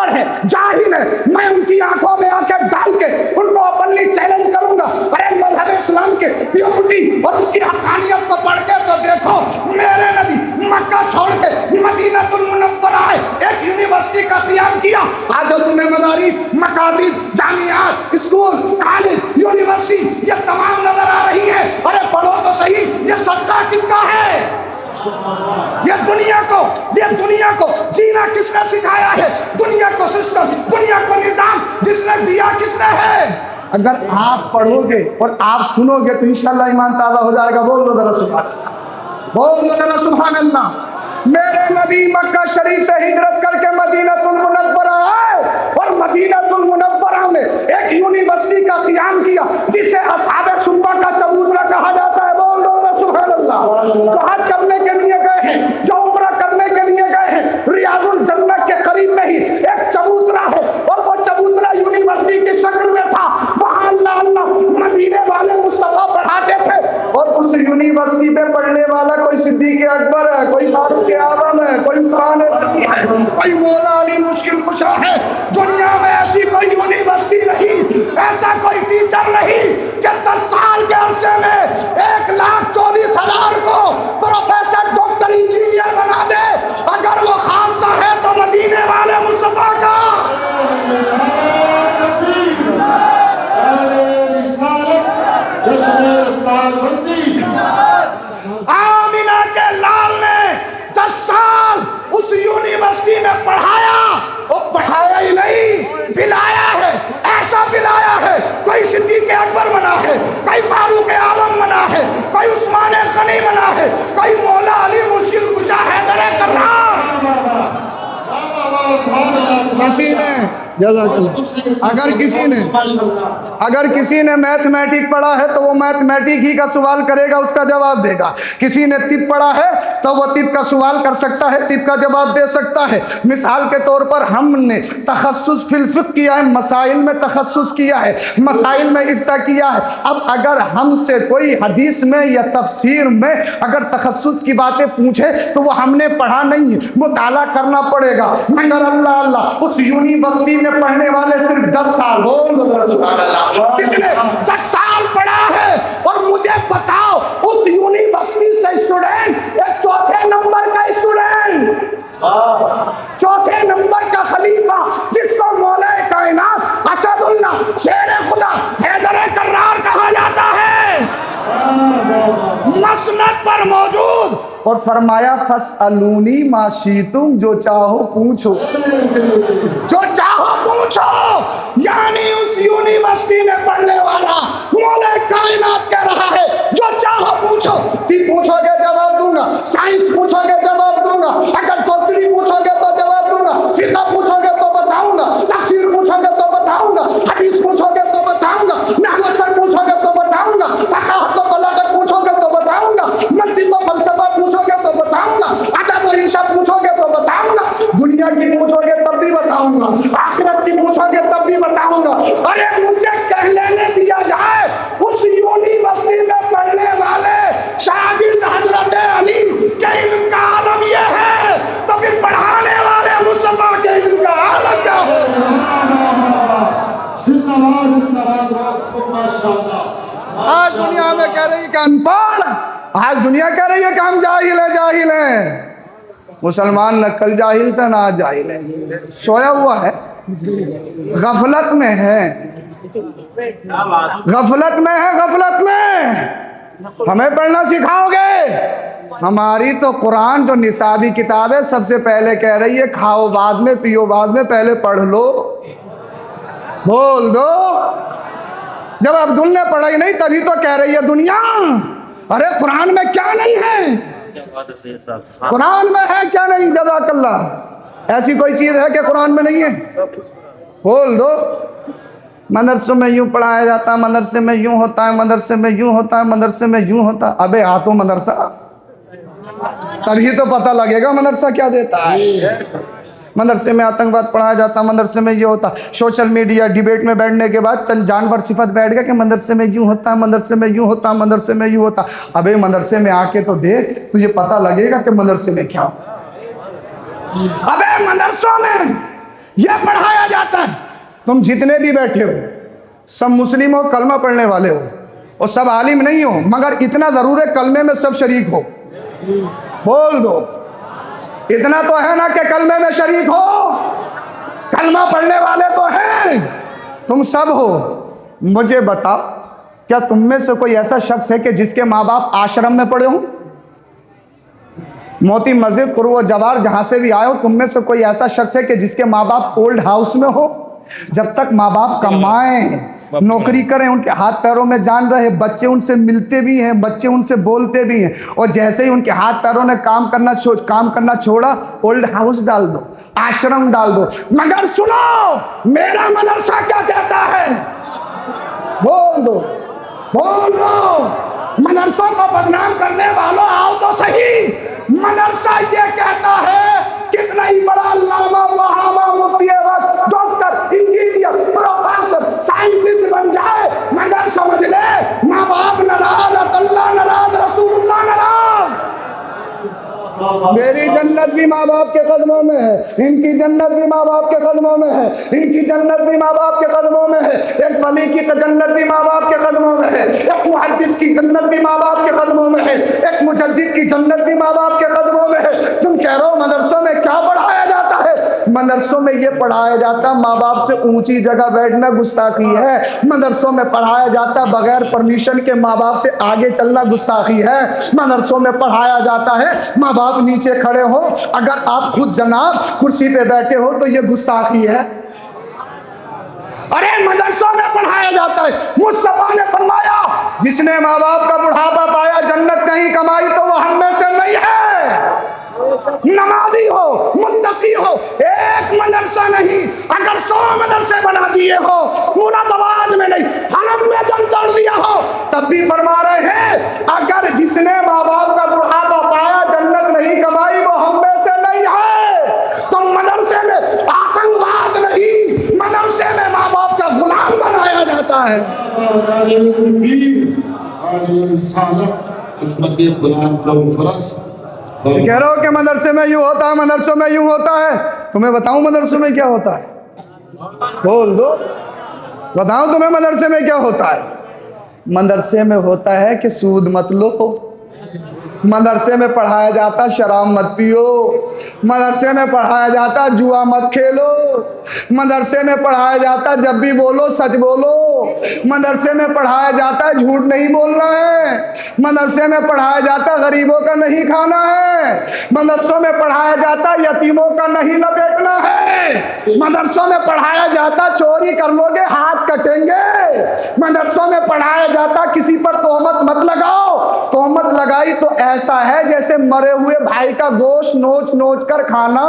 अनपढ़ है, जाहिल है, मैं उनकी आंखों में आंखें डाल के उनको ओपनली चैलेंज करूंगा। अरे मजहब इस्लाम के प्योरिटी और उसकी हक़ानियत को पढ़ के तो देखो, मेरे नबी मक्का छोड़ के मदीनातुल मुनव्वरा है एक यूनिवर्सिटी का क़याम किया। आज तुम्हें मदारिस, मकातिब, जामियात, स्कूल, कॉलेज, यूनिवर्सिटी ये तमाम नजर आ रही है। अरे पढ़ो तो सही, ये सदका किसका है? ये दुनिया को जीना किसने सिखाया है? दुनिया को सिस्टम, दुनिया को निजाम जिसने दिया किसने है? अगर आप पढ़ोगे और आप सुनोगे तो इंशाल्लाह ईमान ताज़ा हो जाएगा। बोल दो जरा सुभान अल्लाह, बोल दो जरा सुभान अल्लाह। मेरे नबी मक्का शरीफ से हिजरत करके मदीनातुल मुनव्वरा आए और मदीनातुल मुनव्वरा में एक यूनिवर्सिटी का क़याम किया जिसे असहाबे सुब्बा का चबूतरा कहा जाता है। बोल दो जरा सुभान अल्लाह। जो हज करने के लिए गए हैं, जो उम्रा करने के लिए गए हैं, रियाजुल जन्नत के करीब में ही एक चबूतरा है और वो चबूतरा यूनिवर्सिटी की शक्ल में था। वहाँ अल्लाह अल्लाह मदीने वाले मुस्तफा पढ़ाते थे और उस यूनिवर्सिटी में पढ़ने वाला कोई सिद्दीक़ अकबर है, कोई फारूक आज़म है, कोई उस्मान गनी है, कोई मौला अली मुश्किल कुशा है। दुनिया में ऐसी कोई यूनिवर्सिटी नहीं, ऐसा कोई टीचर नहीं कि 10 साल के अरसे में 1,24,000 को प्रोफेसर, डॉक्टर, इंजीनियर बना दे। अगर वो खासा है तो मदीने वाले मुस्तफा का। आमिना के लाल ने 10 साल उस यूनिवर्सिटी में पढ़ाया और पढ़ाया ही नहीं, पिलाया है। ऐसा पिलाया है, कोई सिद्दीक़ अकबर बना है, कोई फारूक आज़म बना है, कोई उस्मान गनी बना है, कोई मौला अली मुश्किल कुशा हैदर कर्रार। किसी ने अगर किसी ने मैथमेटिक पढ़ा है तो वो मैथमेटिक ही का सवाल करेगा, उसका जवाब देगा। किसी ने तिब पढ़ा है तो वो तिब का सवाल कर सकता है, तिब का जवाब दे सकता है। मिसाल के तौर पर हमने तखस्सुस फिल फिक़्ह किया है, मसाइल में तखस्सुस किया है, मसाइल में इफ्ता किया है। अब अगर हमसे कोई हदीस में या तफसीर में अगर तखस्सुस की बातें पूछे तो वो हमने पढ़ा नहीं है, मुताला करना पड़ेगा। मगर अल्लाह अल्लाह उस यूनिवर्सिटी में पढ़ने वाले सिर्फ 10 साल, बोल दो जरा सुभान अल्लाह, कितने 10 साल पढ़ा है। और मुझे बताओ उस यूनिवर्सिटी से स्टूडेंट एक चौथे नंबर का स्टूडेंट, चौथे नंबर का खलीफा जिसको मौला कायनात असदुल्लाह शेर खुदा हैदर कर्रार कहा जाता है, मसनद पर मौजूद। और फरमाया फसअलूनी मा शीतुम, जो चाहो पूछो, जो चाहो पूछो। यानी उस यूनिवर्सिटी में पढ़ने वाला मौला कायनात कह रहा है जो चाहो पूछो। पूछोगे जवाब दूंगा, साइंस पूछोगे जवाब दूंगा, अगर डॉक्टरी पूछोगे तो जवाब दूंगा, फिक़ह पूछोगे तो बताऊंगा, तफसीर पूछोगे तो बताऊंगा, हदीस पूछोगे तो बताऊंगा, नहव सर्फ पूछोगे तो बताऊंगा, फक़ाहत और बलागत पूछोगे तो बताऊंगा, मंतिक़ और फ़लसफ़ा पूछोगे तो बताऊंगा, अदब और इंशा पूछोगे तो बताऊंगा, दुनिया की पूछोगे तब भी बताऊंगा, आखिरत की पूछोगे तब भी बताऊंगा। अरे मुझे कह लेने दिया जाए उस यूनिवर्सिटी में पढ़ने वाले शागिर्द हजरत अली के इल्म का आलम ये है, तो फिर पढ़ाने वाले मुस्तफा के इल्म का आलम क्या हो? आज दुनिया में कह रही है कि अनपढ़, आज दुनिया कह रही है कि हम जाहिल है, जाहिल है। मुसलमान न कल जाहिल था ना आज जाहिल है, सोया हुआ है, गफलत में है, गफलत में है, गफलत में। हमें पढ़ना सिखाओगे? हमारी तो कुरान जो निसाबी किताब है सबसे पहले कह रही है खाओ बाद में, पियो बाद में, पहले पढ़ लो। बोल दो। जब अब्दुल ने पढ़ाई नहीं तभी तो कह रही है दुनिया। अरे कुरान में क्या नहीं है? कुरान में है क्या नहीं? जज़ाकल्लाह। ऐसी कोई चीज़ है कि कुरान में नहीं है? बोल दो। मदरसे में यूं पढ़ाया जाता है, मदरसे में यूं होता है, मदरसे में यूं होता है, मदरसे में यूं होता है। अबे आ तो मदरसा, तभी तो पता लगेगा मदरसा क्या देता है। मदरसे में आतंकवाद पढ़ाया जाता, मदरसे में ये होता। सोशल मीडिया डिबेट में बैठने के बाद चंद जानवर सिफत बैठ गया कि मदरसे में यूं होता है, मदरसे में यूं होता, मदरसे में यूं होता। अबे मदरसे में आके तो देख, तुझे पता लगेगा कि मदरसे में क्या होता। अबे मदरसों में यह पढ़ाया जाता है। तुम जितने भी बैठे हो सब मुस्लिम हो, कलमा पढ़ने वाले हो, और सब आलिम नहीं हो, मगर इतना जरूर है कलमे में सब शरीक हो। बोल दो, इतना तो है ना कि कलमे में शरीक हो, कलमा पढ़ने वाले तो हैं, तुम सब हो। मुझे बताओ, क्या तुम में से कोई ऐसा शख्स है कि जिसके माँ बाप आश्रम में पढ़े हो? मोती मस्जिद कुर्व जवार जहां से भी आए हो, तुम में से कोई ऐसा शख्स है कि जिसके माँ बाप ओल्ड हाउस में हो? जब तक माँ बाप कमाएं, नौकरी करें, उनके हाथ पैरों में जान रहे, बच्चे उनसे मिलते भी हैं, बच्चे उनसे बोलते भी हैं, और जैसे ही उनके हाथ पैरों ने काम करना छोड़ा, ओल्ड हाउस डाल दो, आश्रम डाल दो। मगर सुनो, मेरा मदरसा क्या कहता है? बोल दो, बोल दो। मदरसा को बदनाम करने वालों आओ तो सही। मदरसा ये कहता है, कितना ही बड़ा अल्लामा वहाबा मुफ्ती वक्त डॉक्टर इंजीनियर प्रोफेसर साइंटिस्ट बन जाए, मगर समझ ले माँ बाप नाराज, अल्लाह नाराज, रसूलुल्लाह नाराज। मेरी जन्नत भी माँ बाप के कदमों में है, इनकी जन्नत भी माँ बाप के कदमों में है, इनकी जन्नत भी माँ बाप के कदमों में है। एक वली की जन्नत भी माँ बाप के कदमों में है, एक मुहद्दिस की जन्नत भी माँ बाप के कदमों में है, एक मुजद्दिद की जन्नत भी माँ बाप के कदमों में है। तुम कह रहे हो मदरसों में क्या पढ़ाया जाता है? मदरसों में ये पढ़ाया जाता, माँ बाप से ऊंची जगह बैठना गुस्ताखी है। मदरसों में पढ़ाया जाता, बगैर परमिशन के माँ बाप से आगे चलना गुस्ताखी है। मदरसों में पढ़ाया जाता है, माँ बाप नीचे खड़े हो, अगर आप खुद जनाब कुर्सी पे बैठे हो तो ये गुस्ताखी है। अरे मदरसों में पढ़ाया जाता है, मुस्तफा ने फरमाया, जिसने माँ बाप का बुढ़ापा पाया, जन्नत नहीं कमाई तो वो हम में से नहीं है। नमाजी हो, मुत्तकी हो, एक मदरसा नहीं, अगर 100 मदरसे बना दिए हो, मुरादाबाद में नहीं, हरम में दम तोड़ दिया हो, तब भी फरमा रहे हैं, अगर जिसने माँ बाप का बुढ़ापा पाया, जन्नत नहीं कमाई, वो हम में से नहीं है। तो मदरसे में आतंकवाद नहीं, मदरसे में माँ बाप का गुलाम बनाया जाता है। कह रहे हो कि मदरसे में यूं होता है, मदरसों में यूं होता है। तुम्हें बताऊं मदरसों में क्या होता है? बोल दो, बताओ तुम्हें मदरसे में क्या होता है? मदरसे में होता है कि सूद मत लो, मदरसे में पढ़ाया जाता शराब मत पियो, मदरसे में पढ़ाया जाता जुआ मत खेलो, मदरसे में पढ़ाया जाता जब भी बोलो सच बोलो, मदरसे में पढ़ाया जाता झूठ नहीं बोलना है, मदरसे में पढ़ाया जाता गरीबों का नहीं खाना है, मदरसों में पढ़ाया जाता यतीमों का नहीं लपेटना है, मदरसों में पढ़ाया जाता चोरी कर लोगे हाथ कटेंगे, मदरसों में पढ़ाया जाता किसी पर तोहमत मत लगाओ, तोहमत लगाई तो ऐसा है जैसे मरे हुए भाई का गोश्त नोच नोच कर खाना।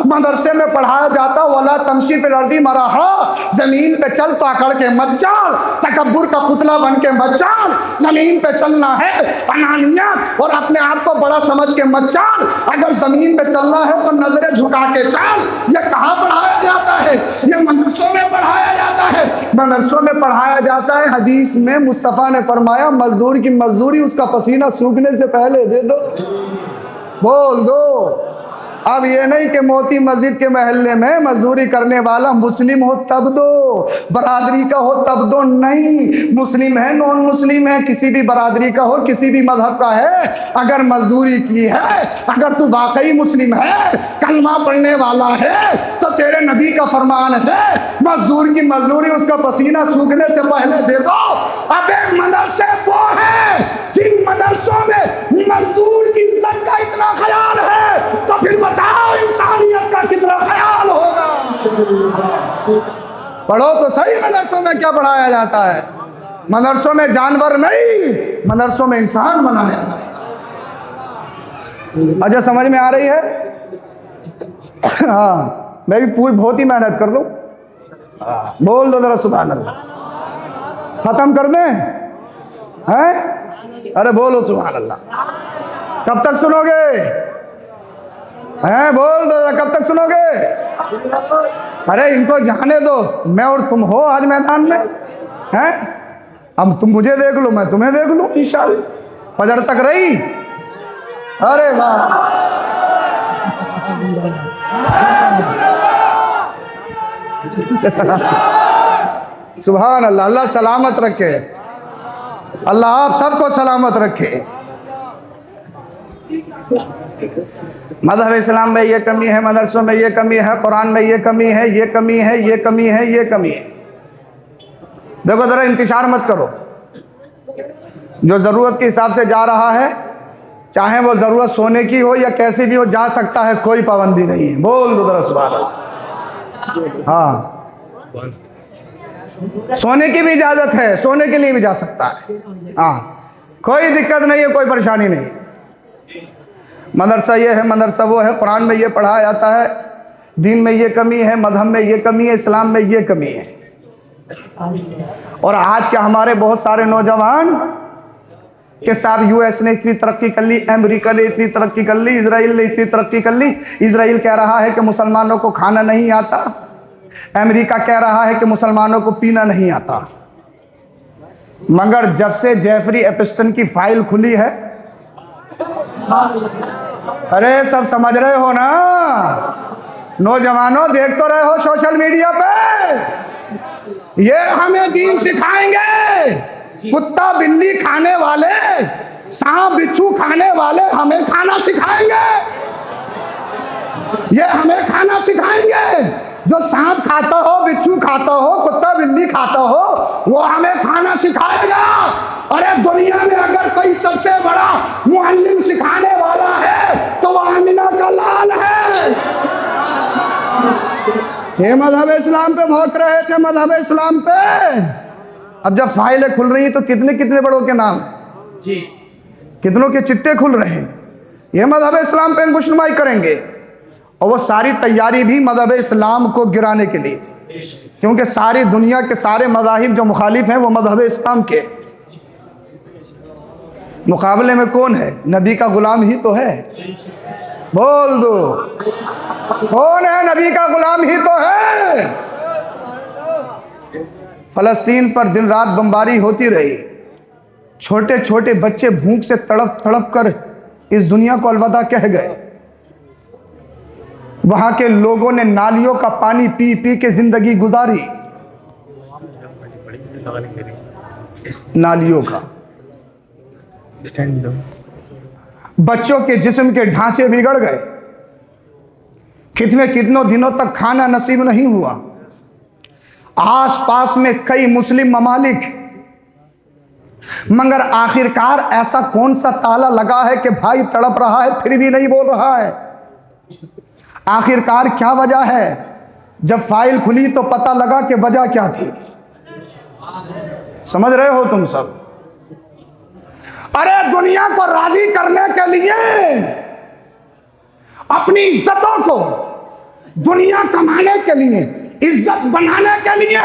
मदरसे में पढ़ाया जाता वला तमशी फिल अर्दी मराहा, जमीन पे चल तो अकड़ के मत चल, तकब्बुर का पुतला बन के मत चल, जमीन पे चलना है, अनानियत और अपने आप को बड़ा समझ के मत चल, अगर जमीन पे चलना है तो नजरें झुका के चल। ये कहाँ पढ़ाया जाता है? ये मदरसों में पढ़ाया जाता है। मदरसों में पढ़ाया जाता है, हदीस में मुस्तफा ने फरमाया, मजदूर की मजदूरी उसका पसीना सूखने से पहले दे दो। बोल दो। अब ये नहीं कि मोती मस्जिद के महल्ले में मजदूरी करने वाला मुस्लिम हो तब दो, बरादरी का हो तब दो, नहीं। मुस्लिम है, नॉन मुस्लिम है, किसी भी बरादरी का हो, किसी भी मजहब का है, अगर मजदूरी की है, अगर तू वाकई मुस्लिम है, कलमा पढ़ने वाला है, तो तेरे नबी का फरमान है, मजदूर की मजदूरी उसका पसीना सूखने से पहले दे दो। अबे मदरसे वो है जिन मदरसों में मजदूर की इज्जत का इतना ख्याल है, तो फिर बताओ इंसानियत का कितना ख्याल होगा। पढ़ो तो सही, मदरसों में क्या पढ़ाया जाता है? मदरसों में जानवर नहीं, मदरसों में इंसान बनाया जाता है। अच्छा, समझ में आ रही है? हाँ, मैं भी पूरी बहुत ही मेहनत कर लूं। बोल दो जरा सुभान अल्लाह, खत्म कर दें हैं? अरे बोलो सुभान अल्लाह। कब तक सुनोगे हैं? बोल दो, कब तक सुनोगे? अरे इनको जाने दो, मैं और तुम हो आज मैदान में हैं। अब तुम मुझे देख लो, मैं तुम्हें देख लूं इंशाअल्लाह। फजर तक रही। अरे वाह, सुभान अल्लाह। अल्लाह सलामत रखे, अल्लाह आप सबको सलामत रखे। मज़हब इस्लाम में ये कमी है, मदरसों में ये कमी है, कुरान में ये कमी है, ये कमी है, ये कमी है, ये कमी है। देखो ज़रा इंतशार मत करो। जो ज़रूरत के हिसाब से जा रहा है, चाहे वो ज़रूरत सोने की हो या कैसी भी हो, जा सकता है, कोई पाबंदी नहीं है। बोल दो ज़रा सुभान अल्लाह। हाँ, सोने की भी इजाज़त है, सोने के लिए भी जा सकता है। हाँ, कोई दिक्कत नहीं है, कोई परेशानी नहीं। मदरसा ये है, मदरसा वो है, कुरान में ये पढ़ाया जाता है, दीन में ये कमी है, मजहब में ये कमी है, इस्लाम में ये कमी है। और आज के हमारे बहुत सारे नौजवान के साथ यूएस ने इतनी तरक्की कर ली, अमेरिका ने इतनी तरक्की कर ली, इजराइल ने इतनी तरक्की कर ली। इजराइल कह रहा है कि मुसलमानों को खाना नहीं आता, अमेरिका कह रहा है कि मुसलमानों को पीना नहीं आता। मगर जब से जेफरी एप्स्टन की फाइल खुली है, अरे सब समझ रहे हो ना नौजवानों, देख तो रहे हो सोशल मीडिया पे, ये हमें दीन सिखाएंगे। कुत्ता बिल्ली खाने वाले, सांप बिच्छू खाने वाले हमें खाना सिखाएंगे। ये हमें खाना सिखाएंगे। जो सांप खाता हो, बिच्छू खाता हो, कुत्ता बिल्ली खाता हो, वो हमें खाना सिखाएगा। अरे दुनिया में अगर कोई सबसे बड़ा मुअल्लिम सिखाने वाला है तो वो आमिना का लाल है। ये मजहब इस्लाम पे भौंक रहे थे, मजहब इस्लाम पे। अब जब फाइलें खुल रही हैं तो कितने कितने बड़ों के नाम जी, कितनों के चिट्टे खुल रहे हैं। ये मजहब इस्लाम पे अंकुशनुमाई करेंगे, और वो सारी तैयारी भी मजहब इस्लाम को गिराने के लिए थी, क्योंकि सारी दुनिया के सारे मज़ाहिब जो मुखालिफ हैं वो मजहब इस्लाम के मुकाबले में कौन है? नबी का गुलाम ही तो है। बोल दो, कौन है? नबी का गुलाम ही तो है। फलस्तीन पर दिन रात बमबारी होती रही, छोटे छोटे बच्चे भूख से तड़प तड़प कर इस दुनिया को अलविदा कह गए। वहां के लोगों ने नालियों का पानी पी पी के जिंदगी गुजारी, नालियों का। बच्चों के जिस्म के ढांचे बिगड़ गए, कितनों दिनों तक खाना नसीब नहीं हुआ। आस पास में कई मुस्लिम ममालिक, मगर आखिरकार ऐसा कौन सा ताला लगा है कि भाई तड़प रहा है फिर भी नहीं बोल रहा है? आखिरकार क्या वजह है? जब फाइल खुली तो पता लगा कि वजह क्या थी। समझ रहे हो तुम सब? अरे दुनिया को राजी करने के लिए, अपनी इज्जतों को दुनिया कमाने के लिए, इज्जत बनाने के लिए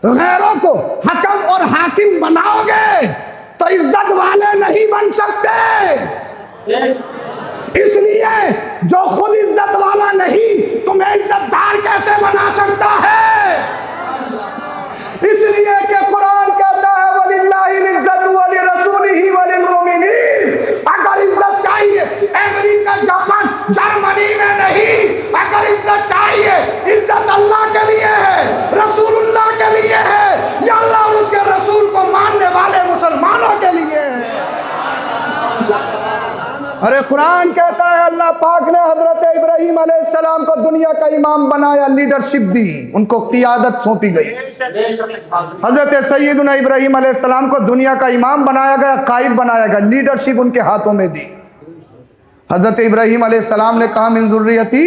गैरों को हकम और हाकिम बनाओगे तो इज्जत वाले नहीं बन सकते। इसलिए जो खुद इज्जत वाला नहीं, तुम्हें इज्जतदार कैसे बना सकता है? इसलिए कि कुरान कहता है वलिल्लाहिल इज्जतु वलि रसूलिही वलिल मुमिनीन। अगर इज्जत चाहिए अमेरिका, जापान, जर्मनी में नहीं। अगर इज्जत चाहिए, इज्जत अल्लाह के लिए है, रसूलुल्लाह के लिए है, या अल्लाह और उसके रसूल को मानने वाले मुसलमानों के लिए है। अरे कुरान कहता है अल्लाह पाक ने हजरत इब्राहीम अलैहिस्सलाम को दुनिया का इमाम बनाया, लीडरशिप दी, उनको क़ियादत सौंपी गई। हजरत सैयदना इब्राहीम अलैहिस्सलाम को दुनिया का इमाम बनाया गया, कायद बनाया गया, लीडरशिप उनके हाथों में दी। हजरत इब्राहीम अलैहिस्सलाम ने कहा मिन ज़ुर्रियती,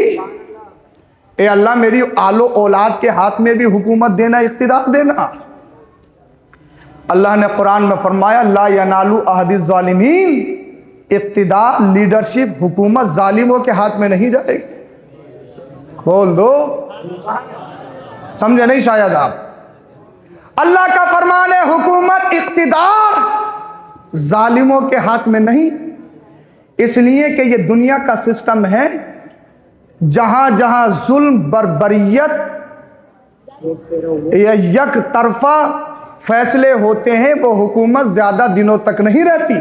ए अल्लाह मेरी आलो औलाद के हाथ में भी हुकूमत देना, इख्तिदार देना। अल्लाह ने कुरान में फरमाया ला यनालु अहदिज़ ज़ालिमीन, इक़्तिदार, लीडरशिप, हुकूमत जालिमों के हाथ में नहीं जाएगी। बोल दो, समझे नहीं शायद आप? अल्लाह का फरमान है हुकूमत, इक़्तिदार जालिमों के हाथ में नहीं। इसलिए कि ये दुनिया का सिस्टम है, जहां जहां जुल्म, बर्बरियत या यक तरफा फैसले होते हैं, वो हुकूमत ज्यादा दिनों तक नहीं रहती।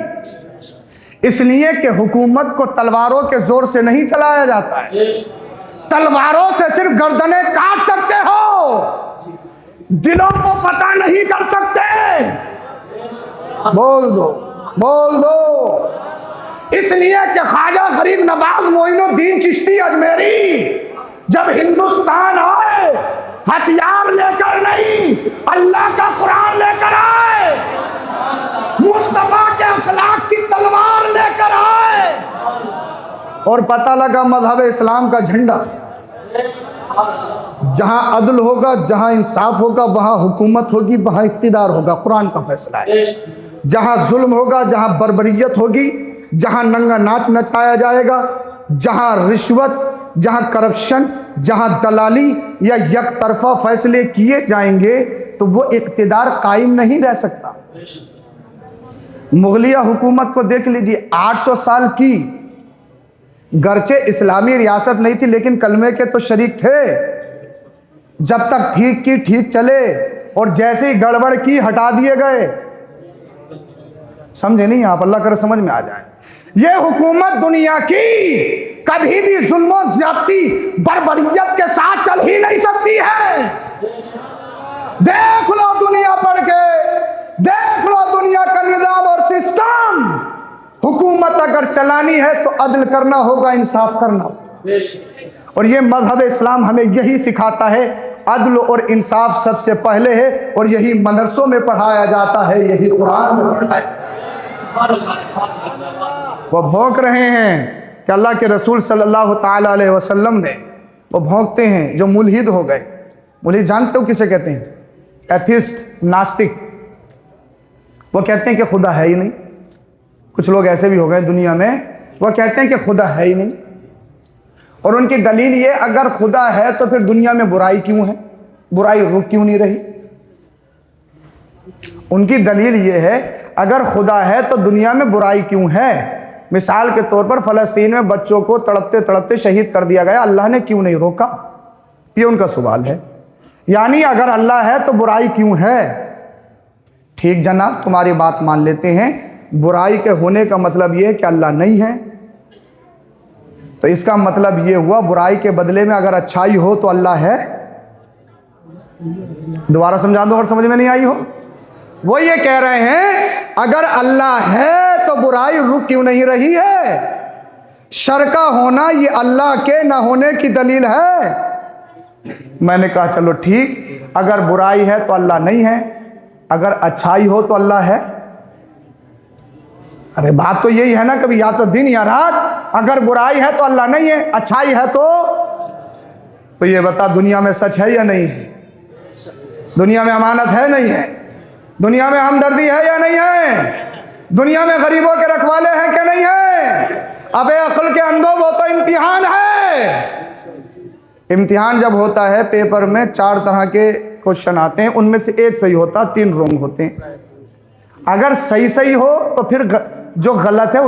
इसलिए कि हुकूमत को तलवारों के जोर से नहीं चलाया जाता है। तलवारों से सिर्फ गर्दनें काट सकते हो, दिलों को फतह नहीं कर सकते। बोल दो, बोल दो। इसलिए कि ख्वाजा गरीब नवाज मोइनुद्दीन चिश्ती अजमेरी जब हिंदुस्तान आए, हथियार लेकर नहीं, अल्लाह का कुरान लेकर आए, मुस्तफा के अखलाक की तलवार लेकर आए, और पता लगा मजहब इस्लाम का झंडा, जहां अदल होगा, जहां इंसाफ होगा, वहां हुकूमत होगी, वहां इक्तिदार होगा। कुरान का फैसला है। जहां जुल्म होगा, जहां बर्बरियत होगी, जहां नंगा नाच नचाया जाएगा, जहां रिश्वत, जहां करप्शन, जहां दलाली या एक तरफा फैसले किए जाएंगे, तो वो इक्तिदार कायम नहीं रह सकता। मुगलिया हुकूमत को देख लीजिए, 800 साल की, गरचे इस्लामी रियासत नहीं थी, लेकिन कलमे के तो शरीक थे। जब तक ठीक की ठीक चले, और जैसे ही गड़बड़ की हटा दिए गए। समझे नहीं आप? अल्लाह करे समझ में आ जाए। ये हुकूमत दुनिया की कभी भी जुल्म ज्यादती बर्बरियत के साथ चल ही नहीं सकती है। देख लो दुनिया पढ़ के, देख लो दुनिया का निजाम और सिस्टम। हुकूमत अगर चलानी है तो अदल करना होगा, इंसाफ करना होगा। और ये मजहब इस्लाम हमें यही सिखाता है, अदल और इंसाफ सबसे पहले है, और यही मदरसों में पढ़ाया जाता है, यही कुरान में पढ़ाया। वो भौंक रहे हैं कि अल्लाह के रसूल सल्लल्लाहु ताला अलैहि वसल्लम ने, वो भौंकते हैं जो मुल्हिद हो गए। मुल्हिद जानते हो किसे कहते हैं? एथिस्ट, नास्तिक। वो कहते हैं कि खुदा है ही नहीं। कुछ लोग ऐसे भी हो गए दुनिया में, वो कहते हैं कि खुदा है ही नहीं। और उनकी दलील ये, अगर खुदा है तो फिर दुनिया में बुराई क्यों है, बुराई रुक क्यों नहीं रही? उनकी दलील ये है, अगर खुदा है तो दुनिया में बुराई क्यों है? मिसाल के तौर पर फ़लस्तीन में बच्चों को तड़पते तड़पते शहीद कर दिया गया, अल्लाह ने क्यों नहीं रोका? ये उनका सवाल है। यानी अगर अल्लाह है तो बुराई क्यों है? ठीक जनाब, तुम्हारी बात मान लेते हैं। बुराई के होने का मतलब ये है कि अल्लाह नहीं है, तो इसका मतलब ये हुआ बुराई के बदले में अगर अच्छाई हो तो अल्लाह है। दोबारा समझा दो और समझ में नहीं आई हो। वो ये कह रहे हैं, अगर अल्लाह है तो बुराई रुक क्यों नहीं रही है? शर का होना ये अल्लाह के ना होने की दलील है। मैंने कहा चलो ठीक, अगर बुराई है तो अल्लाह नहीं है, अगर अच्छाई हो तो अल्लाह है। अरे बात तो यही है ना, कभी या तो दिन या रात। अगर बुराई है तो अल्लाह नहीं है, अच्छाई है तो ये बता, दुनिया में सच है या नहीं है? दुनिया में अमानत है नहीं है? दुनिया में हमदर्दी है या नहीं है? दुनिया में गरीबों के रखवाले हैं क्या नहीं है? अबे अक्ल के अंधों, वो तो इम्तिहान है। इम्तिहान जब होता है, पेपर में 4 तरह के क्वेश्चन आते हैं, उनमें से एक सही होता, 3 रॉन्ग होते हैं। अगर सही सही हो तो फिर जो गलत है